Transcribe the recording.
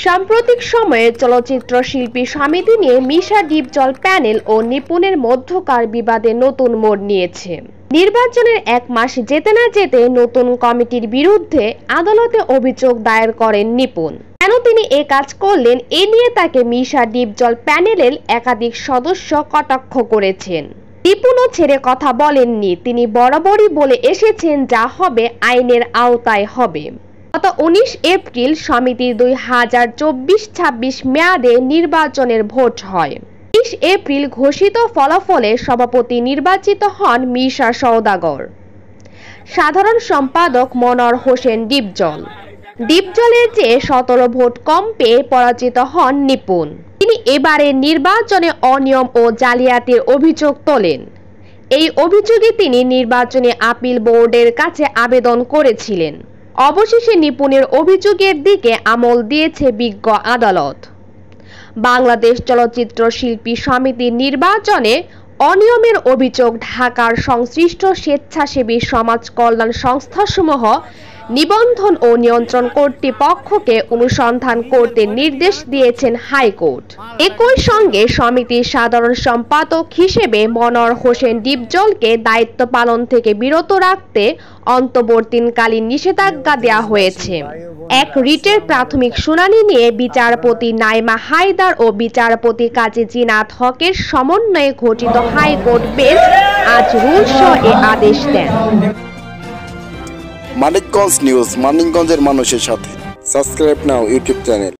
সাম্প্রতিক সময়ে চলচ্চিত্র শিল্পী সমিতি নিয়ে মিশা ডিপজল প্যানেল ও নিপুণের মধ্যকার বিবাদে নতুন মোড় নিয়েছে। নির্বাচনের এক মাস যেতে না যেতে নতুন কমিটির বিরুদ্ধে আদালতে অভিযোগ দায়ের করেন নিপুণ। কেন তিনি এ কাজ করলেন এ নিয়ে তাকে মিশা ডিপজল প্যানেলের একাধিক সদস্য কটাক্ষ করেছেন। নিপুণও ছেড়ে কথা বলেননি, তিনি বরাবরই বলে এসেছেন যা হবে আইনের আওতায় হবে। গত 19 এপ্রিল সমিতির 2024-26 মেয়াদে নির্বাচনের ভোট হয়। 30 এপ্রিল ঘোষিত ফলাফলে সভাপতি নির্বাচিত হন মিশা সওদাগর, সাধারণ সম্পাদক মনোয়ার হোসেন ডিপজল। ডিপজলের চেয়ে 17 ভোট কম পেয়ে পরাজিত হন নিপুণ। তিনি এবারের নির্বাচনে অনিয়ম ও জালিয়াতির অভিযোগ তোলেন। এই অভিযোগে তিনি নির্বাচনী আপিল বোর্ডের কাছে আবেদন করেছিলেন। অবশেষে নিপুণের অভিযোগের দিকে আমল দিয়েছে বিজ্ঞ আদালত। বাংলাদেশ চলচ্চিত্র শিল্পী সমিতির নির্বাচনে অনিয়মের অভিযোগ ঢাকার সংশ্লিষ্ট স্বেচ্ছাসেবী সমাজ কল্যাণ সংস্থাসমূহ নিবন্ধন ও নিয়ন্ত্রণ কর্তৃপক্ষকে অনুসন্ধান করতে নির্দেশ দিয়েছেন হাইকোর্ট। একই সঙ্গে সমিতির সাধারণ সম্পাদক হিসেবে মনোয়ার হোসেন ডিপজলকে দায়িত্ব পালন থেকে বিরত রাখতে অন্তর্বর্তীকালীন নিষেধাজ্ঞা দেওয়া হয়েছে। এক রিটের প্রাথমিক শুনানি নিয়ে বিচারপতি নাইমা হায়দার ও বিচারপতি কাজী জিনাত হকের সমন্বয়ে গঠিত হাইকোর্ট বেঞ্চ আজ রুলসহ এ আদেশ দেন। মানিকগঞ্জ নিউজ, মানিকগঞ্জের মানুষের সাথে। সাবস্ক্রাইব নাও ইউটিউব চ্যানেল।